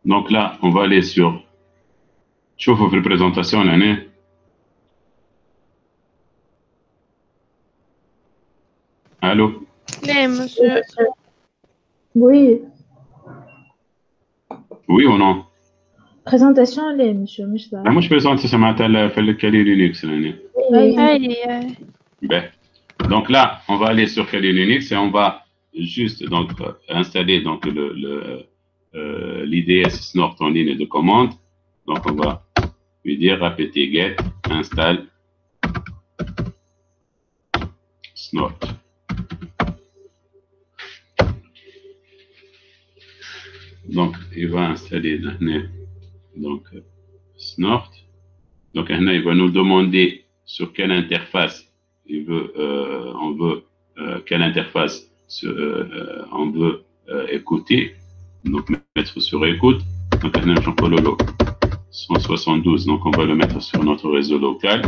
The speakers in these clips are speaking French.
Donc là, on va aller sur شوفوا في البريزنتاسيون هنا. Allô? لا monsieur. Oui. Oui ou non? Présentation لا monsieur مش ضروري. مش بريزنتاسيون معناتها في الكالي لينكس هنا. أي. Ben. Donc là, on va aller sur Kali Linux et on va juste donc installer donc l'IDS Snort en ligne de commande. Donc on va lui dire apt-get install Snort. Donc il va installer donc Snort. Donc il va nous demander sur quelle interface on veut quelle interface on veut écouter. Donc mettre sur écoute. Donc Jean-Paul 172. Donc on va le mettre sur notre réseau local.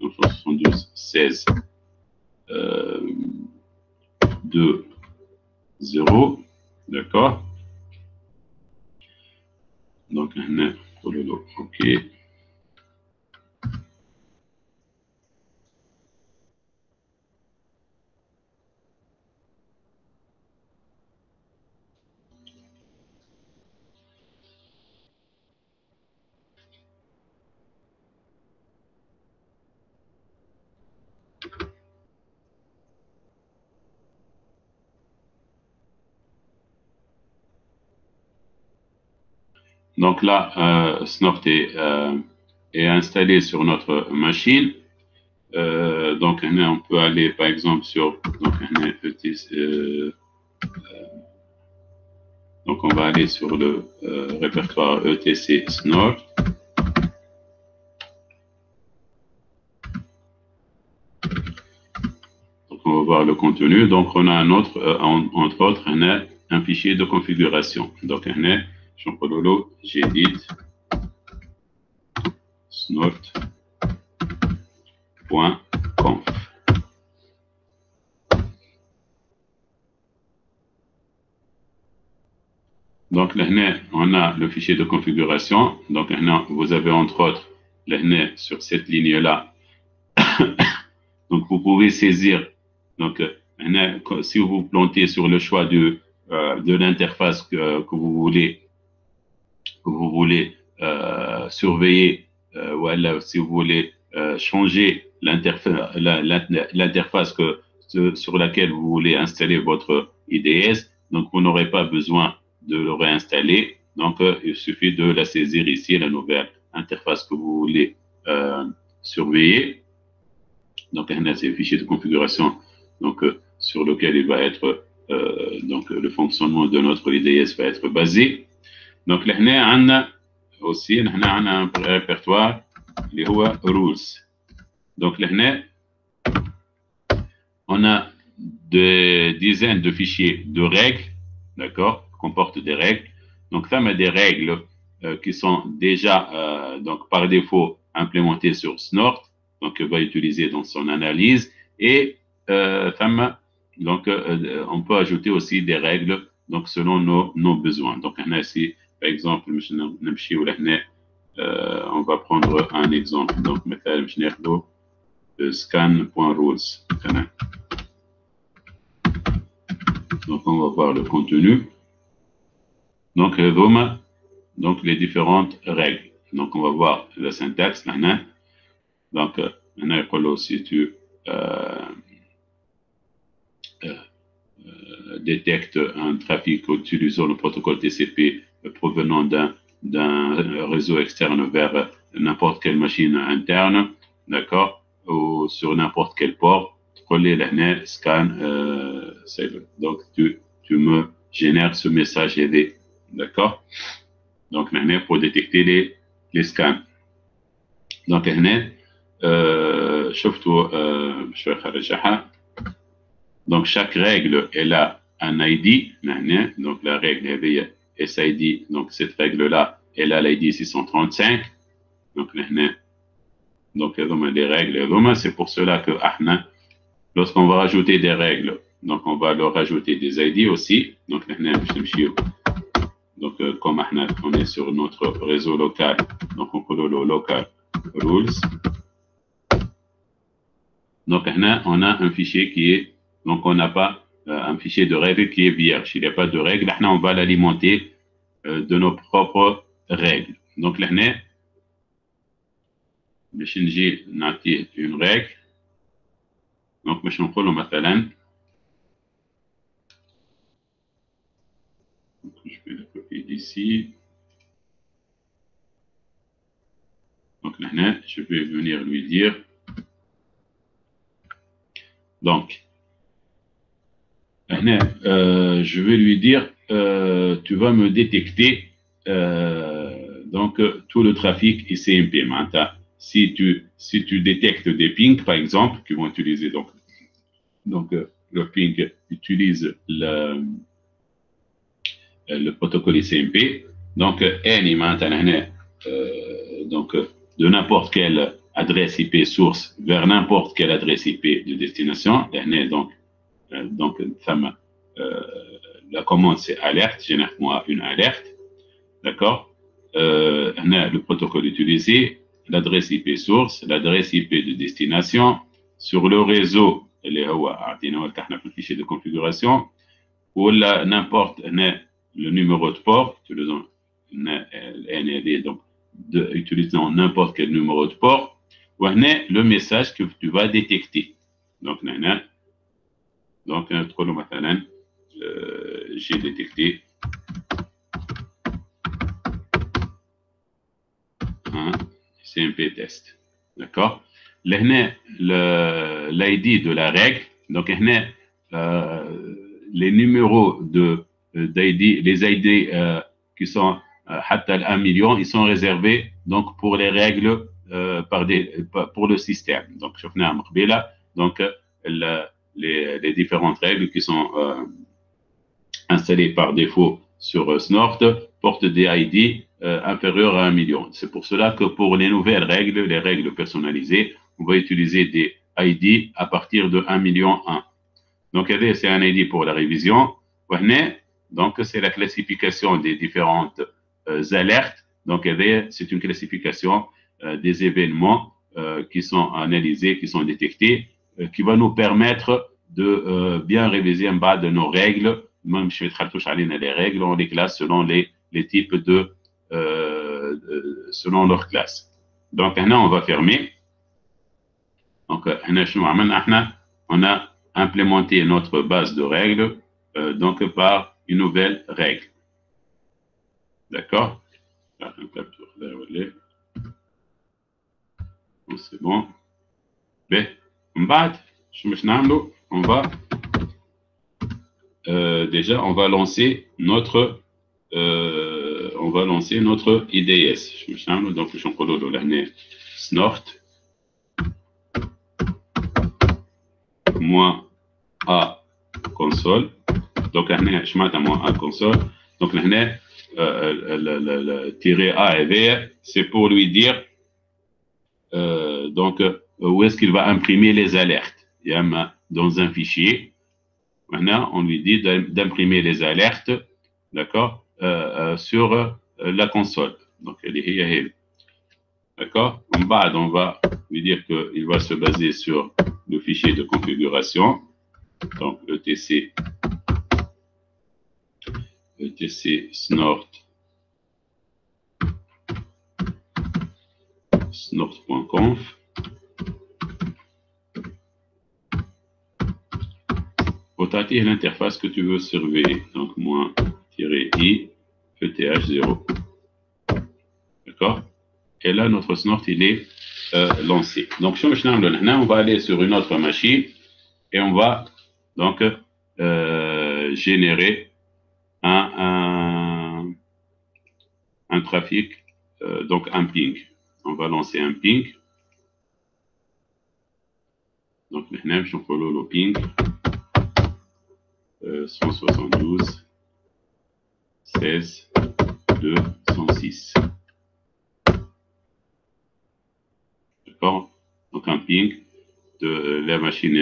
Donc 172 16 2 0. D'accord. Donc OK. Donc là, Snort est installé sur notre machine. Donc on peut aller par exemple sur donc on va aller sur le répertoire ETC Snort. Donc on va voir le contenu. Donc on a un autre, entre autres, un fichier de configuration. Donc Jean-Paul j'édite snort.conf. Donc là, on a le fichier de configuration. Donc là, vous avez entre autres sur cette ligne-là. Donc vous pouvez saisir. Donc si vous plantez sur le choix de l'interface que vous voulez surveiller, ou alors si vous voulez changer l'interface sur laquelle vous voulez installer votre IDS, donc vous n'aurez pas besoin de le réinstaller. Donc il suffit de la saisir ici, la nouvelle interface que vous voulez surveiller. Donc c'est le fichier de configuration donc sur lequel il va être donc le fonctionnement de notre IDS va être basé. Donc là on a aussi un répertoire qui est rules. Donc là on a des dizaines de fichiers de règles, d'accord, qui comportent des règles. Donc ça met des règles qui sont déjà donc par défaut implémentées sur Snort, donc il va utiliser dans son analyse, et donc on peut ajouter aussi des règles donc selon nos besoins. Donc ici par exemple on va prendre un exemple. Donc مثلا scan.rules. Donc on va voir le contenu. Donc donc les différentes règles. Donc on va voir la syntaxe. Donc si tu détecte un trafic utilisant le protocole TCP provenant d'un réseau externe vers n'importe quelle machine interne, d'accord, ou sur n'importe quel port, relais la scan, donc tu me génères ce message aidé, d'accord. Donc pour détecter les scans. Donc donc chaque règle elle a un ID. Donc la règle est SID. Donc cette règle là elle a l'ID 635. Donc les règles, c'est pour cela que lorsqu'on va rajouter des règles, donc on va leur rajouter des ID aussi. Donc comme on est sur notre réseau local, donc on peut le local rules. Donc, on a un fichier qui est, donc on n'a pas un fichier de règles qui est vierge. Il n'y a pas de règles. On va l'alimenter de nos propres règles. Donc, là, je vais une règle. Donc, je vais نقول مثلا, je vais le copier d'ici. Donc, là, je vais venir lui dire. Donc, je vais lui dire, tu vas me détecter donc tout le trafic ICMP. Si tu détectes des pings, par exemple, qui vont utiliser donc le ping utilise le protocole ICMP. Donc, donc de n'importe quelle adresse IP source vers n'importe quelle adresse IP de destination. Donc la commande c'est alerte, génère-moi une alerte, d'accord. Le protocole utilisé, l'adresse IP source, l'adresse IP de destination, sur le réseau, le fichier de configuration, ou n'importe le numéro de port, donc utilisant n'importe quel numéro de port, ou le message que tu vas détecter. Donc, j'ai détecté un CMP test. D'accord? L'ID de la règle, donc les numéros d'ID, les ID qui sont à 1 million, ils sont réservés donc pour les règles pour le système. Donc, je venais à Mkhbila, donc les différentes règles qui sont installées par défaut sur Snort portent des ID inférieurs à 1 million. C'est pour cela que pour les nouvelles règles, les règles personnalisées, on va utiliser des ID à partir de 1 million 1. Donc, c'est un ID pour la révision. Donc, c'est la classification des différentes alertes. Donc, c'est une classification des événements qui sont analysés, qui sont détectés, qui va nous permettre de bien réviser en bas de nos règles. Même je vais toucher à les règles, on les classe selon les types selon leur classe. Donc, on va fermer. Donc, on a implémenté notre base de règles donc par une nouvelle règle. D'accord? C'est bon. On va déjà on va lancer notre IDS. Donc je vais snort moins A console. Donc je mets moins A console. Donc le tiret A et V, c'est pour lui dire donc où est-ce qu'il va imprimer les alertes. Il y a dans un fichier. Maintenant, on lui dit d'imprimer les alertes, d'accord, sur la console. Donc, d'accord. En bas, on va lui dire qu'il va se baser sur le fichier de configuration. Donc, etc snort.conf. Pour tâter l'interface que tu veux surveiller. Donc, -i, ETH0. D'accord? Et là, notre snort, il est lancé. Donc, on va aller sur une autre machine et on va donc générer un trafic, donc un ping. On va lancer un ping. Donc, je vais le ping 172 16 2 106. D'accord? Donc, un ping de la machine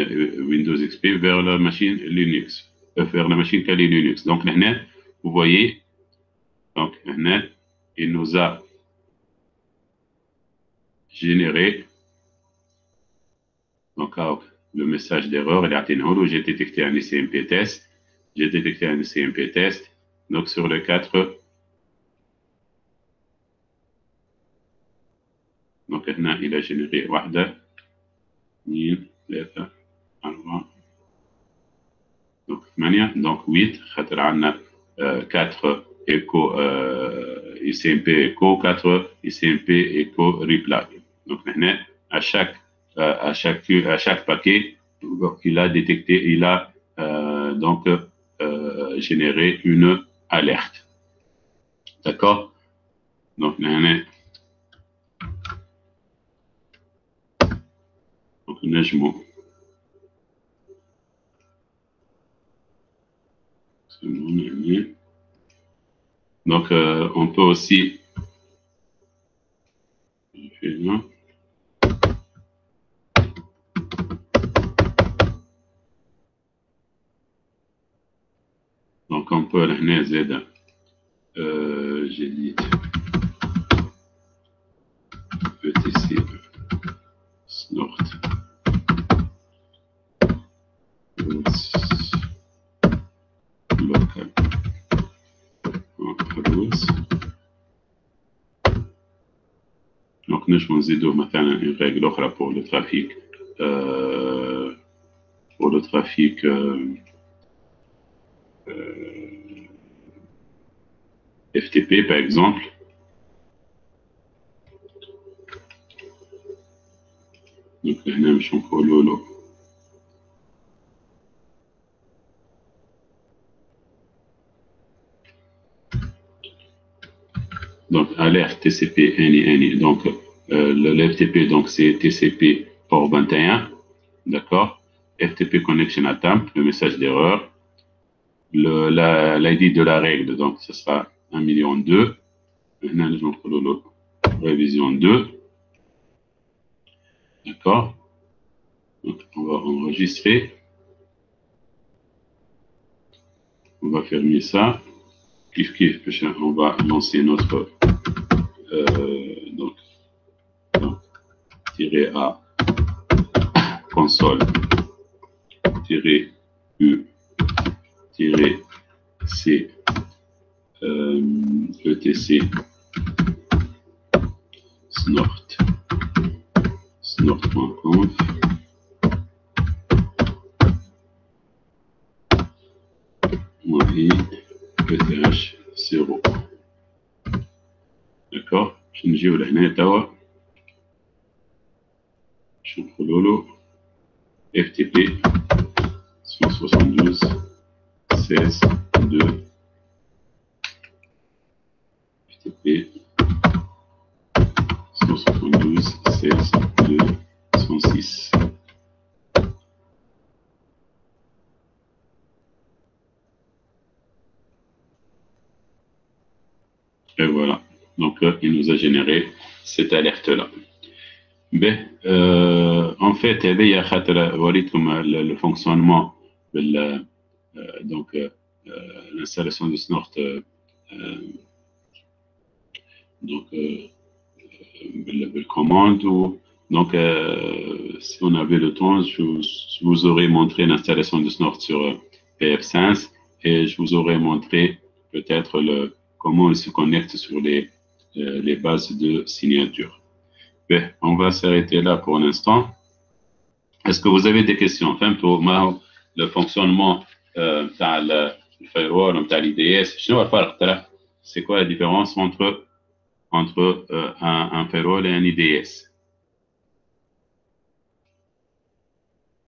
Windows XP vers la machine Linux, vers la machine Kali Linux. Donc, vous voyez, Donc, il nous a généré donc le message d'erreur. J'ai détecté un ICMP test. J'ai détecté un ICMP test. Donc, sur le 4, donc il a généré 1 2 3 4 donc 8 donc 8 خاطر عندنا 4 écho ICMP écho 4 ICMP écho reply. Donc maintenant à chaque paquet il a détecté, il a donc généré une alerte. D'accord? Donc maintenant نجمو donc on peut aussi donc on peut هنا زاد جديد ETC snort local donc نجم نزيدو مثلا une règle أخرى pour le trafic FTP par exemple. Donc هنا باش نقولوا له donc alerte TCP any donc le FTP donc c'est TCP port 21, d'accord. FTP connection attempt, le message d'erreur, l'ID de la règle donc ce sera 1 million 2. Maintenant je vais prendre le révision 2, d'accord. Donc on va enregistrer, on va fermer ça. On va lancer notre donc -a console -u -c etc snort.conf ETH 0. D'accord. Je vais نجيو لهنا توا باش نقولوا له FTP 172.16.2 FTP 172.16.2.106. Et voilà. Donc, il nous a généré cette alerte-là. En fait, il y a le fonctionnement de l'installation de Snort. Donc, le commande. Donc, si on avait le temps, je vous aurais montré l'installation de Snort sur PF5 et je vous aurais montré peut-être comment il se connecte sur les bases de signature. On va s'arrêter là pour l'instant. Est-ce que vous avez des questions? Enfin, pour le fonctionnement du firewall, de l'IDS, c'est quoi la différence entre un firewall et un IDS?